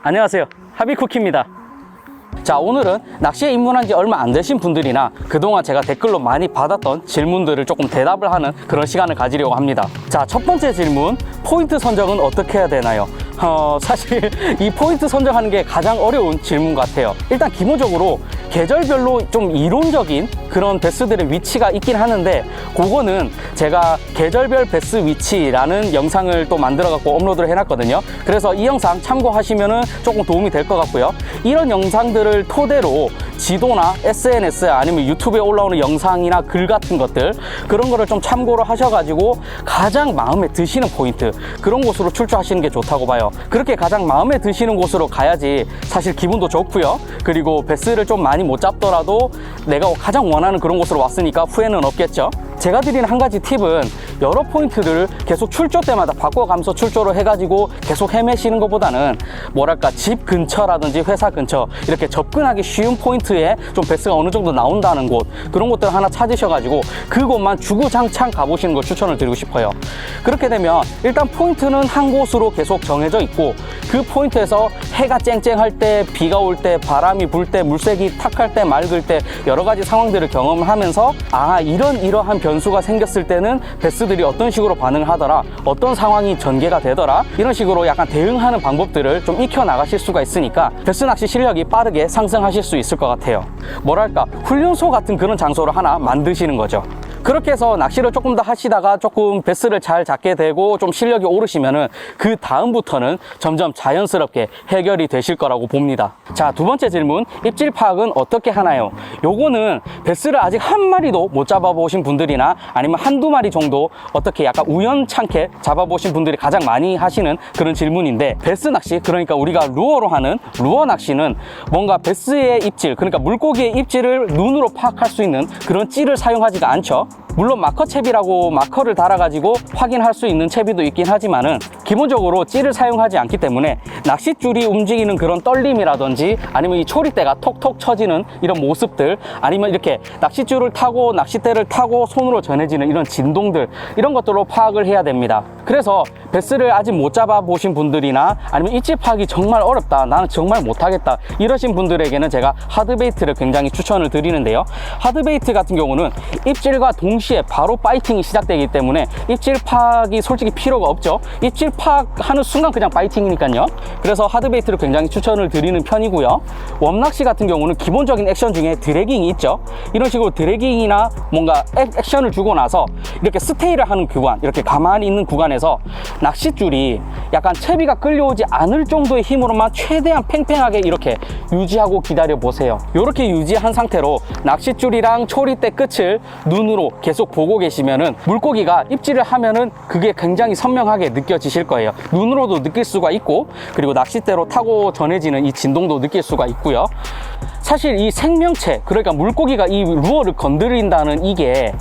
안녕하세요, 하비쿠키입니다. 자, 오늘은 낚시에 입문한 지 얼마 안 되신 분들이나 그동안 제가 댓글로 많이 받았던 질문들을 조금 대답을 하는 그런 시간을 가지려고 합니다. 자, 첫 번째 질문, 포인트 선정은 어떻게 해야 되나요? 사실 이 포인트 선정하는 게 가장 어려운 질문 같아요. 일단 기본적으로 계절별로 좀 이론적인 그런 베스들의 위치가 있긴 하는데, 그거는 제가 계절별 베스 위치라는 영상을 또 만들어 갖고 업로드를 해놨거든요. 그래서 이 영상 참고하시면은 조금 도움이 될 것 같고요. 이런 영상들을 토대로 지도나 SNS 아니면 유튜브에 올라오는 영상이나 글 같은 것들, 그런 거를 좀 참고를 하셔가지고 가장 마음에 드시는 포인트, 그런 곳으로 출조하시는 게 좋다고 봐요. 그렇게 가장 마음에 드시는 곳으로 가야지 사실 기분도 좋고요. 그리고 베스를 좀 많이 못 잡더라도 내가 가장 원하는 그런 곳으로 왔으니까 후회는 없겠죠. 제가 드리는 한 가지 팁은 여러 포인트들을 계속 출조 때마다 바꿔가면서 출조를 해가지고 계속 헤매시는 것보다는 뭐랄까, 집 근처라든지 회사 근처 이렇게 접근하기 쉬운 포인트에 좀 베스가 어느 정도 나온다는 곳, 그런 곳들 하나 찾으셔가지고 그곳만 주구장창 가보시는 걸 추천을 드리고 싶어요. 그렇게 되면 일단 포인트는 한 곳으로 계속 정해져 있고, 그 포인트에서 해가 쨍쨍할 때, 비가 올 때, 바람이 불 때, 물색이 탁할 때, 맑을 때 여러 가지 상황들을 경험하면서 이러한 변수가 생겼을 때는 베스들이 어떤 식으로 반응을 하더라, 어떤 상황이 전개가 되더라, 이런 식으로 약간 대응하는 방법들을 좀 익혀 나가실 수가 있으니까 베스 낚시 실력이 빠르게 상승하실 수 있을 것 같아요. 뭐랄까, 훈련소 같은 그런 장소를 하나 만드시는 거죠. 그렇게 해서 낚시를 조금 더 하시다가 조금 베스를 잘 잡게 되고 좀 실력이 오르시면은 그 다음부터는 점점 자연스럽게 해결이 되실 거라고 봅니다. 자, 두 번째 질문, 입질 파악은 어떻게 하나요? 요거는 베스를 아직 한 마리도 못 잡아보신 분들이나 아니면 한두 마리 정도 어떻게 약간 우연찮게 잡아보신 분들이 가장 많이 하시는 그런 질문인데, 베스 낚시, 그러니까 우리가 루어로 하는 루어 낚시는 뭔가 베스의 입질, 그러니까 물고기의 입질을 눈으로 파악할 수 있는 그런 찌를 사용하지가 않죠. 물론 마커 채비라고 마커를 달아가지고 확인할 수 있는 채비도 있긴 하지만은 기본적으로 찌를 사용하지 않기 때문에 낚싯줄이 움직이는 그런 떨림이라든지 아니면 이 초리대가 톡톡 쳐지는 이런 모습들, 아니면 이렇게 낚싯줄을 타고 낚싯대를 타고 손으로 전해지는 이런 진동들, 이런 것들로 파악을 해야 됩니다. 그래서 베스를 아직 못 잡아보신 분들이나 아니면 입질 파악이 정말 어렵다, 나는 정말 못하겠다, 이러신 분들에게는 제가 하드베이트를 굉장히 추천을 드리는데요. 하드베이트 같은 경우는 입질과 동시에 바로 파이팅이 시작되기 때문에 입질 파악이 솔직히 필요가 없죠. 입질 파악하는 순간 그냥 파이팅이니까요. 그래서 하드베이트를 굉장히 추천을 드리는 편이고요. 웜낚시 같은 경우는 기본적인 액션 중에 드래깅이 있죠. 이런 식으로 드래깅이나 뭔가 액션을 주고 나서 이렇게 스테이를 하는 구간, 이렇게 가만히 있는 구간에서 낚싯줄이 약간 채비가 끌려오지 않을 정도의 힘으로만 최대한 팽팽하게 이렇게 유지하고 기다려 보세요. 이렇게 유지한 상태로 낚싯줄이랑 초리대 끝을 눈으로 계속 보고 계시면은 물고기가 입질을 하면은 그게 굉장히 선명하게 느껴지실 거예요. 눈으로도 느낄 수가 있고, 그리고 낚싯대로 타고 전해지는 이 진동도 느낄 수가 있고요. 사실 이 생명체, 그러니까 물고기가 이 루어를 건드린다는 이게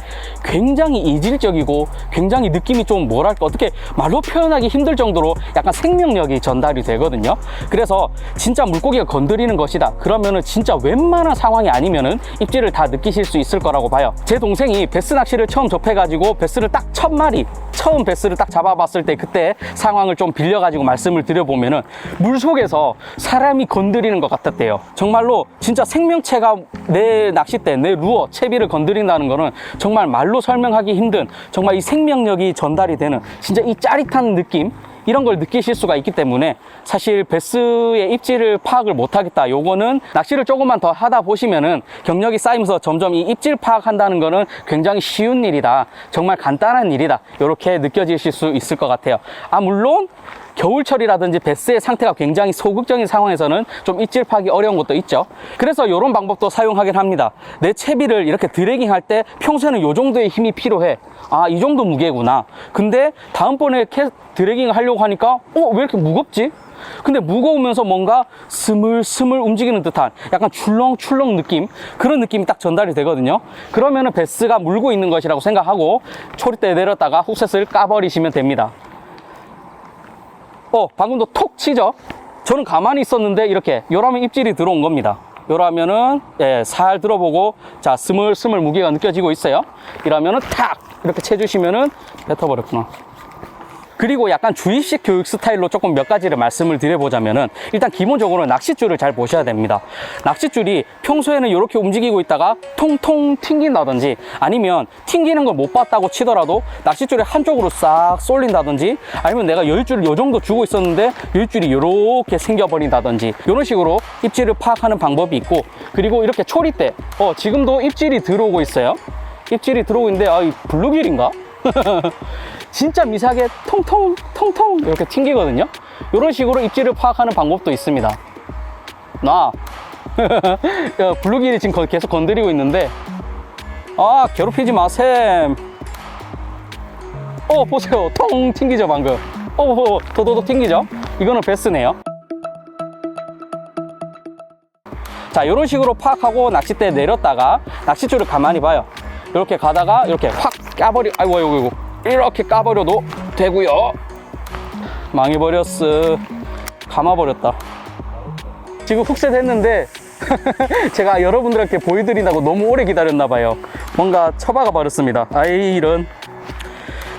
굉장히 이질적이고 굉장히 느낌이 좀 뭐랄까, 어떻게 말로 표현하기 힘들 정도로 약간 생명력이 전달이 되거든요. 그래서 진짜 물고기가 건드리는 것이다, 그러면은 진짜 웬만한 상황이 아니면은 입질을 다 느끼실 수 있을 거라고 봐요. 제 동생이 베스 낚시를 처음 접해가지고 베스를 딱 첫 마리, 처음 베스를 딱 잡아봤을 때 그때 상황을 좀 빌려가지고 말씀을 드려보면은 물속에서 사람이 건드리는 것 같았대요. 정말로 진짜 생명체가 내 낚싯대, 내 루어, 채비를 건드린다는 거는 정말 말로 설명하기 힘든, 정말 이 생명력이 전달이 되는 진짜 이 짜릿한 느낌, 이런 걸 느끼실 수가 있기 때문에 사실 베스의 입질을 파악을 못하겠다, 요거는 낚시를 조금만 더 하다 보시면은 경력이 쌓이면서 점점 이 입질 파악한다는 거는 굉장히 쉬운 일이다, 정말 간단한 일이다, 이렇게 느껴지실 수 있을 것 같아요. 물론 겨울철이라든지 베스의 상태가 굉장히 소극적인 상황에서는 좀 입질 파악이 어려운 것도 있죠. 그래서 이런 방법도 사용하긴 합니다. 내 채비를 이렇게 드래깅 할 때 평소에는 이 정도의 힘이 필요해, 이 정도 무게구나, 근데 다음번에 드래깅을 하려고 하니까 왜 이렇게 무겁지? 근데 무거우면서 뭔가 스물스물 움직이는 듯한 약간 출렁출렁 느낌, 그런 느낌이 딱 전달이 되거든요. 그러면은 베스가 물고 있는 것이라고 생각하고 초리대에 내렸다가 훅셋을 까버리시면 됩니다. 방금도 톡 치죠? 저는 가만히 있었는데 이렇게 요러면 입질이 들어온 겁니다. 요러면은 살 들어보고, 자, 스물스물 무게가 느껴지고 있어요. 이러면은 탁 이렇게 채주시면은 뱉어버렸구나. 그리고 약간 주입식 교육 스타일로 조금 몇 가지를 말씀을 드려보자면은, 일단 기본적으로 낚싯줄을 잘 보셔야 됩니다. 낚싯줄이 평소에는 이렇게 움직이고 있다가 통통 튕긴다든지, 아니면 튕기는 걸 못 봤다고 치더라도 낚싯줄이 한쪽으로 싹 쏠린다든지, 아니면 내가 여유줄을 요 정도 주고 있었는데 여유줄이 이렇게 생겨버린다든지, 이런 식으로 입질을 파악하는 방법이 있고, 그리고 이렇게 초리대, 지금도 입질이 들어오고 있어요. 입질이 들어오고 있는데, 이 블루길인가? 진짜 미세하게 통통 이렇게 튕기거든요. 이런 식으로 입질을 파악하는 방법도 있습니다. 블루길이 지금 계속 건드리고 있는데, 괴롭히지 마셈. 보세요. 통 튕기죠 방금. 도도도 튕기죠. 이거는 베스네요. 자, 이런 식으로 파악하고 낚싯대에 내렸다가 낚싯줄을 가만히 봐요. 이렇게 가다가 이렇게 확 까버려. 아이고 이렇게 까버려도 되고요. 망해버렸어. 감아버렸다. 지금 훅셋 했는데 제가 여러분들한테 보여드린다고 너무 오래 기다렸나봐요. 뭔가 처박아 버렸습니다. 이런.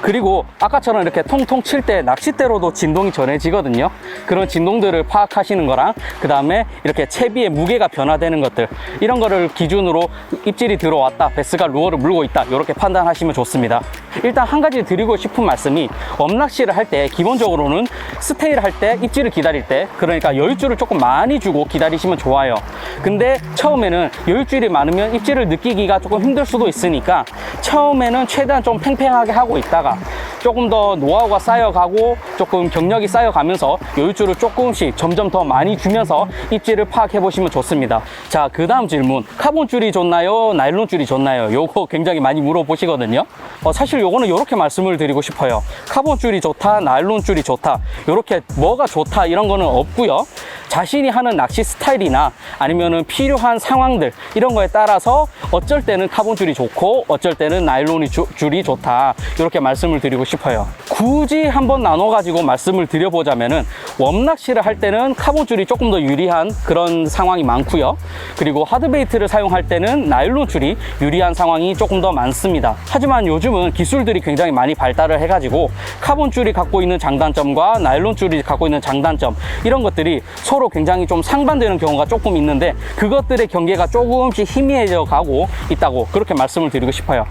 그리고 아까처럼 이렇게 통통 칠 때 낚싯대로도 진동이 전해지거든요. 그런 진동들을 파악하시는 거랑, 그 다음에 이렇게 채비의 무게가 변화되는 것들, 이런 거를 기준으로 입질이 들어왔다, 베스가 루어를 물고 있다, 이렇게 판단하시면 좋습니다. 일단 한 가지 드리고 싶은 말씀이, 엄낚시를 할 때 기본적으로는 스테이를 할 때, 입질을 기다릴 때, 그러니까 여유줄을 조금 많이 주고 기다리시면 좋아요. 근데 처음에는 여유줄이 많으면 입질을 느끼기가 조금 힘들 수도 있으니까 처음에는 최대한 좀 팽팽하게 하고 있다가 조금 더 노하우가 쌓여가고 조금 경력이 쌓여가면서 여유줄을 조금씩 점점 더 많이 주면서 입질을 파악해 보시면 좋습니다. 자, 그 다음 질문, 카본 줄이 좋나요, 나일론 줄이 좋나요? 요거 굉장히 많이 물어보시거든요. 사실 요거는 이렇게 말씀을 드리고 싶어요. 카본 줄이 좋다, 나일론 줄이 좋다, 요렇게 뭐가 좋다 이런 거는 없고요. 자신이 하는 낚시 스타일이나 아니면은 필요한 상황들, 이런 거에 따라서 어쩔 때는 카본 줄이 좋고 어쩔 때는 나일론 줄이 좋다, 이렇게 말씀을 드리고 싶어요. 굳이 한번 나눠 가지고 말씀을 드려보자면은, 웜낚시를 할 때는 카본 줄이 조금 더 유리한 그런 상황이 많고요. 그리고 하드베이트를 사용할 때는 나일론 줄이 유리한 상황이 조금 더 많습니다. 하지만 요즘은 기술들이 굉장히 많이 발달을 해가지고 카본 줄이 갖고 있는 장단점과 나일론 줄이 갖고 있는 장단점, 이런 것들이 서로 굉장히 좀 상반되는 경우가 조금 있는데, 그것들의 경계가 조금씩 희미해져 가고 있다고 그렇게 말씀을 드리고 싶어요.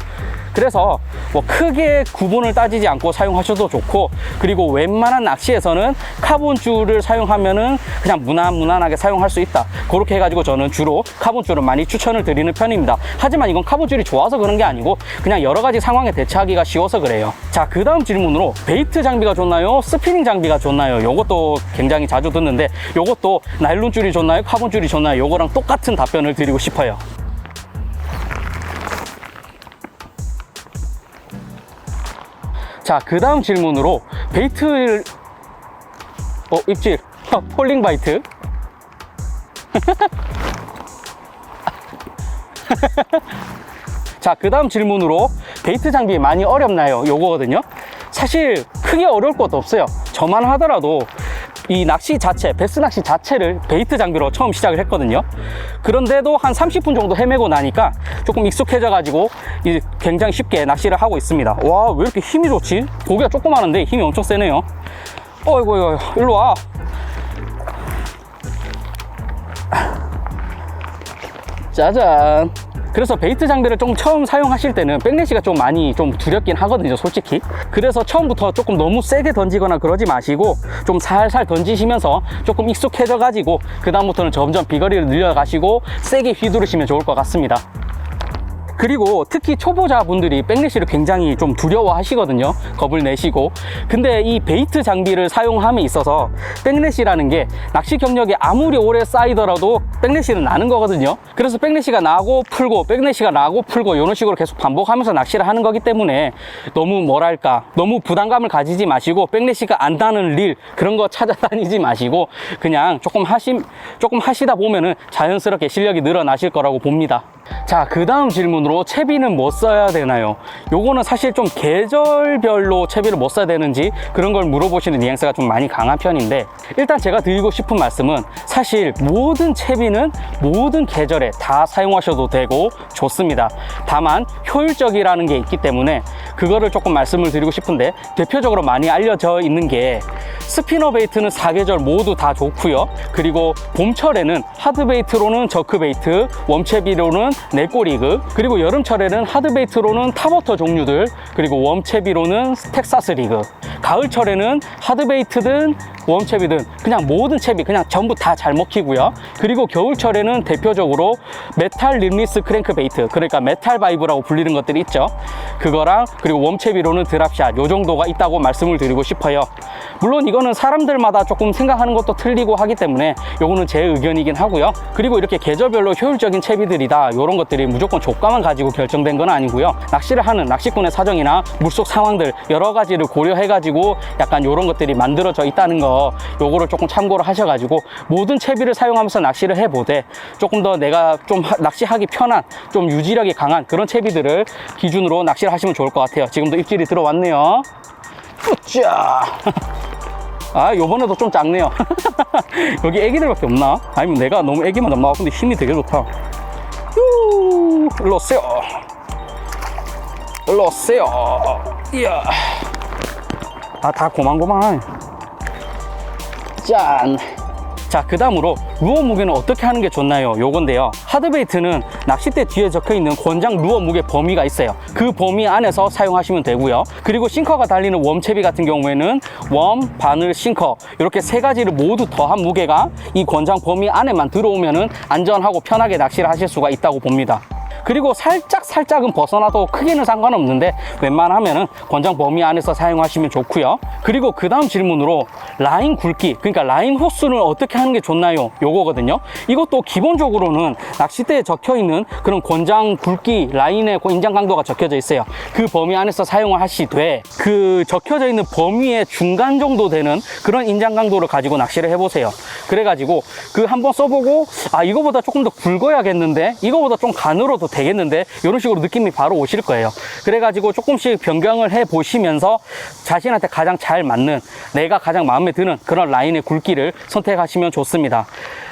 그래서 뭐 크게 구분을 따지지 않고 사용하셔도 좋고, 그리고 웬만한 낚시에서는 카본 줄을 사용하면은 그냥 무난하게 사용할 수 있다, 그렇게 해가지고 저는 주로 카본 줄을 많이 추천을 드리는 편입니다. 하지만 이건 카본 줄이 좋아서 그런 게 아니고 그냥 여러 가지 상황에 대처하기가 쉬워서 그래요. 자, 그 다음 질문으로, 베이트 장비가 좋나요, 스피닝 장비가 좋나요? 요것도 굉장히 자주 듣는데, 요것도 나일론 줄이 좋나요, 카본 줄이 좋나요? 요거랑 똑같은 답변을 드리고 싶어요. 자, 그 다음 질문으로, 베이트를 입질 폴링 바이트 자, 그 다음 질문으로, 베이트 장비 많이 어렵나요? 요거거든요. 사실 크게 어려울 것도 없어요. 저만 하더라도 이 낚시 자체, 베스 낚시 자체를 베이트 장비로 처음 시작을 했거든요. 그런데도 한 30분 정도 헤매고 나니까 조금 익숙해져 가지고 굉장히 쉽게 낚시를 하고 있습니다. 와, 왜 이렇게 힘이 좋지? 고기가 조그마한데 힘이 엄청 세네요. 어이구, 일로 와. 짜잔. 그래서 베이트 장비를 좀 처음 사용하실 때는 백래시가 좀 많이 좀 두렵긴 하거든요, 솔직히. 그래서 처음부터 조금 너무 세게 던지거나 그러지 마시고 좀 살살 던지시면서 조금 익숙해져 가지고 그 다음부터는 점점 비거리를 늘려가시고 세게 휘두르시면 좋을 것 같습니다. 그리고 특히 초보자분들이 백래시를 굉장히 좀 두려워 하시거든요. 겁을 내시고. 근데 이 베이트 장비를 사용함에 있어서 백래시라는 게 낚시 경력이 아무리 오래 쌓이더라도 백래시는 나는 거거든요. 그래서 백래시가 나고 풀고, 백래시가 나고 풀고, 이런 식으로 계속 반복하면서 낚시를 하는 거기 때문에 너무 뭐랄까, 너무 부담감을 가지지 마시고, 백래시가 안 나는 릴, 그런 거 찾아다니지 마시고 그냥 조금 하시다 보면은 자연스럽게 실력이 늘어나실 거라고 봅니다. 자, 그 다음 질문, 질문으로 채비는 뭐 써야 되나요? 요거는 사실 좀 계절별로 채비를 뭐 써야 되는지 그런 걸 물어보시는 뉘앙스가 좀 많이 강한 편인데, 일단 제가 드리고 싶은 말씀은 사실 모든 채비는 모든 계절에 다 사용하셔도 되고 좋습니다. 다만 효율적이라는 게 있기 때문에 그거를 조금 말씀을 드리고 싶은데, 대표적으로 많이 알려져 있는 게 스피너 베이트는 4계절 모두 다 좋고요. 그리고 봄철에는 하드 베이트로는 저크 베이트, 웜채비로는 네꼬리그, 그리고 여름철에는 하드 베이트로는 탑워터 종류들, 그리고 웜채비로는 텍사스 리그, 가을철에는 하드 베이트든 웜채비든 그냥 모든 채비 그냥 전부 다 잘 먹히고요. 그리고 겨울철에는 대표적으로 메탈 릴리스 크랭크 베이트, 그러니까 메탈 바이브라고 불리는 것들이 있죠. 그거랑 그리고 웜채비로는 드랍샷, 요 정도가 있다고 말씀을 드리고 싶어요. 물론 이거는 사람들마다 조금 생각하는 것도 틀리고 하기 때문에 요거는 제 의견이긴 하고요. 그리고 이렇게 계절별로 효율적인 채비들이다, 요런 것들이 무조건 조과만 가지고 결정된 건 아니고요. 낚시를 하는 낚시꾼의 사정이나 물속 상황들 여러 가지를 고려해 가지고 약간 요런 것들이 만들어져 있다는 거, 요거를 조금 참고를 하셔가지고 모든 채비를 사용하면서 낚시를 해보되 조금 더 내가 좀 낚시하기 편한, 좀 유지력이 강한 그런 채비들을 기준으로 낚시를 하시면 좋을 것 같아요. 지금도 입질이 들어왔네요. 으쌰. 아, 요번에도 좀 작네요. 여기 애기들밖에 없나? 아니면 내가 너무 애기만 잡나? 근데 힘이 되게 좋다. 유, 일로 오세요. 일로 오세요. 이야. 아, 다 고만고만하네. 짠. 자, 그 다음으로 루어 무게는 어떻게 하는 게 좋나요? 요건데요, 하드베이트는 낚싯대 뒤에 적혀있는 권장 루어 무게 범위가 있어요. 그 범위 안에서 사용하시면 되고요. 그리고 싱커가 달리는 웜채비 같은 경우에는 웜, 바늘, 싱커 이렇게 세 가지를 모두 더한 무게가 이 권장 범위 안에만 들어오면은 안전하고 편하게 낚시를 하실 수가 있다고 봅니다. 그리고 살짝은 벗어나도 크게는 상관없는데 웬만하면은 권장 범위 안에서 사용하시면 좋고요. 그리고 그 다음 질문으로 라인 굵기, 그러니까 라인 호수는 어떻게 하는 게 좋나요? 요거거든요. 이것도 기본적으로는 낚싯대에 적혀있는 그런 권장 굵기 라인의 인장 강도가 적혀져 있어요. 그 범위 안에서 사용을 하시되 그 적혀져 있는 범위의 중간 정도 되는 그런 인장 강도를 가지고 낚시를 해보세요. 그래가지고 그 한번 써보고, 아, 이거보다 조금 더 굵어야겠는데, 이거보다 좀 가늘어도 되겠는데, 이런 식으로 느낌이 바로 오실 거예요. 그래가지고 조금씩 변경을 해 보시면서 자신한테 가장 잘 맞는, 내가 가장 마음에 드는 그런 라인의 굵기를 선택하시면 좋습니다.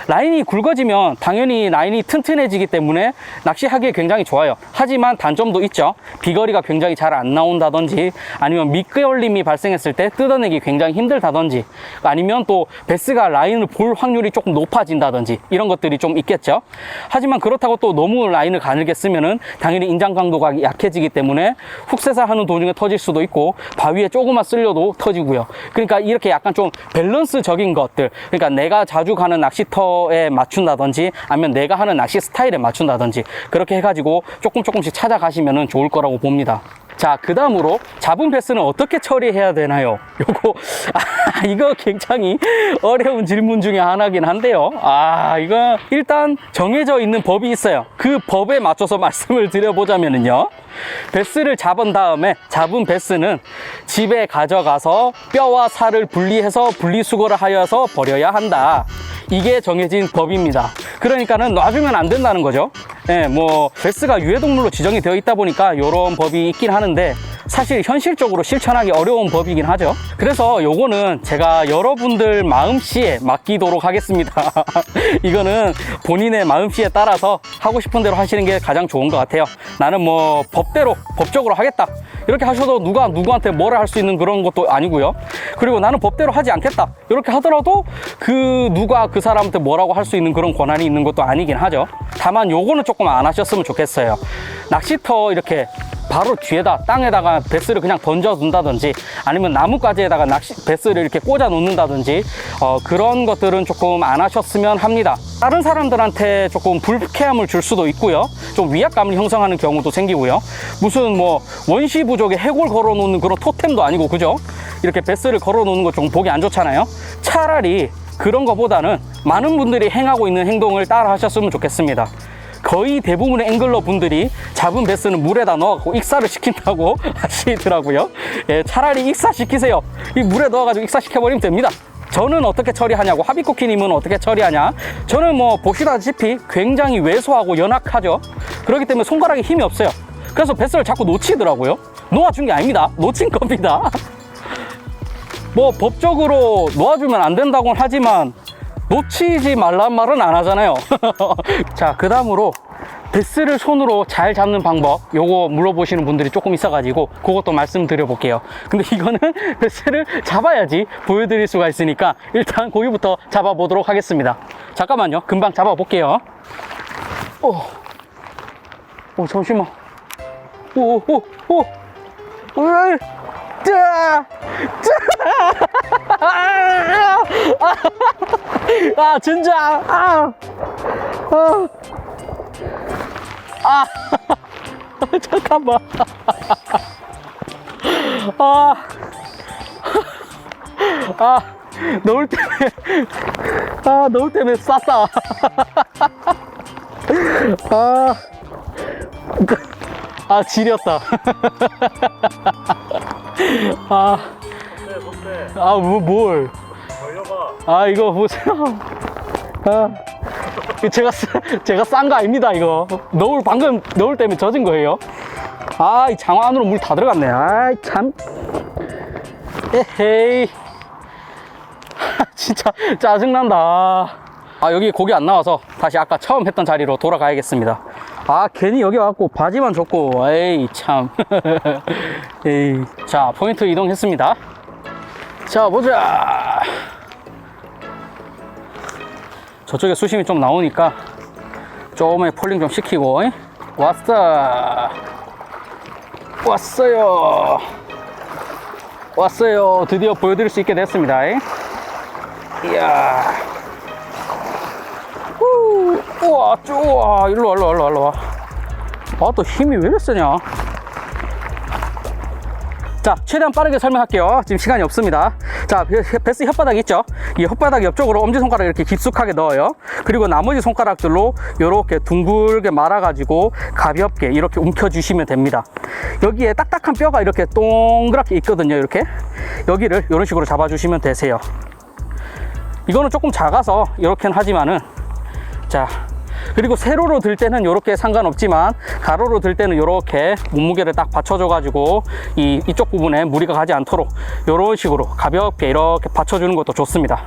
라인이 굵어지면 당연히 라인이 튼튼해지기 때문에 낚시하기에 굉장히 좋아요. 하지만 단점도 있죠. 비거리가 굉장히 잘 안 나온다든지, 아니면 미끌림이 발생했을 때 뜯어내기 굉장히 힘들다든지, 아니면 또 베스가 라인을 볼 확률이 조금 높아진다든지, 이런 것들이 좀 있겠죠. 하지만 그렇다고 또 너무 라인을 가늘게 쓰면은 당연히 인장 강도가 약해지기 때문에 훅세사 하는 도중에 터질 수도 있고, 바위에 조금만 쓸려도 터지고요. 그러니까 이렇게 약간 좀 밸런스적인 것들, 그러니까 내가 자주 가는 낚시터에 맞춘다든지, 아니면 내가 하는 낚시 스타일에 맞춘다든지, 그렇게 해가지고 조금씩 찾아가시면 좋을 거라고 봅니다. 자, 그 다음으로 잡은 베스는 어떻게 처리해야 되나요? 이거 굉장히 어려운 질문 중에 하나긴 한데요. 이거 일단 정해져 있는 법이 있어요. 그 법에 맞춰서 말씀을 드려보자면요, 베스를 잡은 다음에 잡은 베스는 집에 가져가서 뼈와 살을 분리해서 분리수거를 하여서 버려야 한다. 이게 정해진 법입니다. 그러니까는 놔주면 안 된다는 거죠. 예, 뭐 베스가 유해동물로 지정이 되어 있다 보니까 이런 법이 있긴 하는데, 사실 현실적으로 실천하기 어려운 법이긴 하죠. 그래서 요거는 제가 여러분들 마음씨에 맡기도록 하겠습니다. 이거는 본인의 마음씨에 따라서 하고 싶은 대로 하시는 게 가장 좋은 것 같아요. 나는 뭐 법적으로 하겠다, 이렇게 하셔도 누가 누구한테 뭐라 할 수 있는 그런 것도 아니고요. 그리고 나는 법대로 하지 않겠다, 이렇게 하더라도 그 누가 그 사람한테 뭐라고 할 수 있는 그런 권한이 있는 것도 아니긴 하죠. 다만 요거는 조금 안 하셨으면 좋겠어요. 낚시터 이렇게 바로 뒤에다 땅에다가 베스를 그냥 던져둔다든지, 아니면 나뭇가지에다가 베스를 이렇게 꽂아 놓는다든지, 그런 것들은 조금 안 하셨으면 합니다. 다른 사람들한테 조금 불쾌함을 줄 수도 있고요, 좀 위압감을 형성하는 경우도 생기고요. 무슨 뭐 원시 부족의 해골 걸어 놓는 그런 토템도 아니고, 그죠? 이렇게 베스를 걸어 놓는 거 좀 보기 안 좋잖아요. 차라리 그런 거보다는 많은 분들이 행하고 있는 행동을 따라 하셨으면 좋겠습니다. 거의 대부분의 앵글러 분들이 잡은 베스는 물에다 넣어갖고 익사를 시킨다고 하시더라고요. 예, 차라리 익사시키세요. 이 물에 넣어가지고 익사시켜버리면 됩니다. 저는 어떻게 처리하냐고, 하비쿠키님은 어떻게 처리하냐. 저는 뭐 보시다시피 굉장히 왜소하고 연약하죠. 그렇기 때문에 손가락에 힘이 없어요. 그래서 뱃살을 자꾸 놓치더라고요. 놓아준 게 아닙니다. 놓친 겁니다. 뭐 법적으로 놓아주면 안 된다고는 하지만 놓치지 말란 말은 안 하잖아요. 자, 그 다음으로 베스를 손으로 잘 잡는 방법, 요거 물어보시는 분들이 조금 있어가지고 그것도 말씀드려 볼게요. 근데 이거는 베스를 잡아야지 보여드릴 수가 있으니까 일단 거기부터 잡아보도록 하겠습니다. 잠깐만요, 금방 잡아볼게요. 잠시만. 진짜. 잠깐만. 너울 때문에 쌌다. 지렸다. 뭘. 걸려봐. 이거 보세요. 제가 싼 거 아닙니다, 이거. 방금 너울 때문에 젖은 거예요. 이 장화 안으로 물 다 들어갔네. 참. 에헤이. 진짜 짜증난다. 여기 고기 안 나와서 다시 아까 처음 했던 자리로 돌아가야겠습니다. 괜히 여기 와갖고 바지만 줬고, 에이, 참. 에이. 자, 포인트 이동했습니다. 자, 보자. 저쪽에 수심이 좀 나오니까 조금의 폴링 좀 시키고. 왔어요. 드디어 보여드릴 수 있게 됐습니다. 이야. 우와, 일로 와. 또 힘이 왜 이렇게 세냐. 자, 최대한 빠르게 설명할게요. 지금 시간이 없습니다. 자, 베스 혓바닥 있죠? 이 혓바닥 옆쪽으로 엄지손가락을 이렇게 깊숙하게 넣어요. 그리고 나머지 손가락들로 이렇게 둥글게 말아가지고 가볍게 이렇게 움켜주시면 됩니다. 여기에 딱딱한 뼈가 이렇게 동그랗게 있거든요. 이렇게 여기를 이런 식으로 잡아주시면 되세요. 이거는 조금 작아서 이렇게는 하지만은, 자, 그리고 세로로 들 때는 이렇게 상관없지만 가로로 들 때는 이렇게 몸무게를 딱 받쳐줘 가지고 이쪽 부분에 무리가 가지 않도록 이런 식으로 가볍게 이렇게 받쳐주는 것도 좋습니다.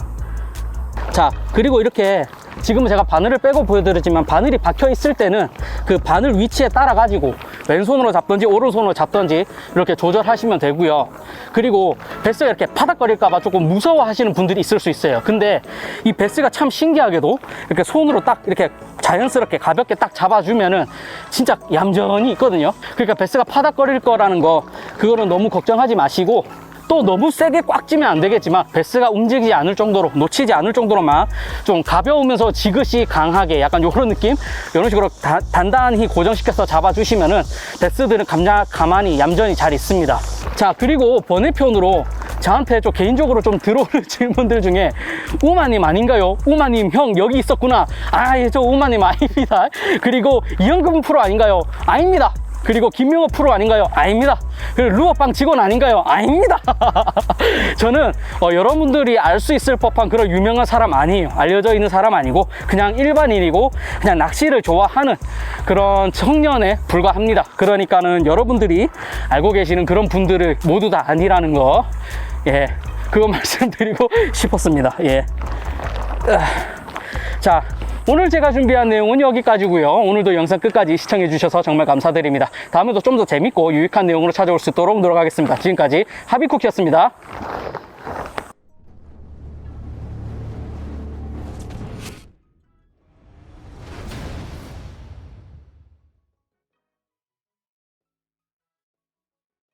자, 그리고 이렇게 지금은 제가 바늘을 빼고 보여드렸지만 바늘이 박혀 있을 때는 그 바늘 위치에 따라 가지고 왼손으로 잡든지 오른손으로 잡든지 이렇게 조절하시면 되고요. 그리고 베스가 이렇게 파닥거릴까봐 조금 무서워 하시는 분들이 있을 수 있어요. 근데 이 베스가 참 신기하게도 이렇게 손으로 딱 이렇게 자연스럽게 가볍게 딱 잡아주면은 진짜 얌전히 있거든요. 그러니까 베스가 파닥거릴 거라는 거, 그거는 너무 걱정하지 마시고, 또 너무 세게 꽉 쥐면 안 되겠지만 베스가 움직이지 않을 정도로, 놓치지 않을 정도로만 좀 가벼우면서 지그시 강하게 약간 요런 느낌, 이런 식으로 단단히 고정시켜서 잡아주시면은 베스들은 가만히 얌전히 잘 있습니다. 자, 그리고 번외편으로 저한테 좀 개인적으로 좀 들어오는 질문들 중에, 우마님 아닌가요? 우마님 형 여기 있었구나. 저 우마님 아닙니다. 그리고 이영금 프로 아닌가요? 아닙니다. 그리고 김명호 프로 아닌가요? 아닙니다. 그리고 루어빵 직원 아닌가요? 아닙니다. 저는 여러분들이 알 수 있을 법한 그런 유명한 사람 아니에요. 알려져 있는 사람 아니고 그냥 일반인이고 그냥 낚시를 좋아하는 그런 청년에 불과합니다. 그러니까는 여러분들이 알고 계시는 그런 분들을 모두 다 아니라는 거, 그거 말씀드리고 싶었습니다. 자, 오늘 제가 준비한 내용은 여기까지고요. 오늘도 영상 끝까지 시청해 주셔서 정말 감사드립니다. 다음에도 좀 더 재밌고 유익한 내용으로 찾아올 수 있도록 노력하겠습니다. 지금까지 하비쿠키였습니다.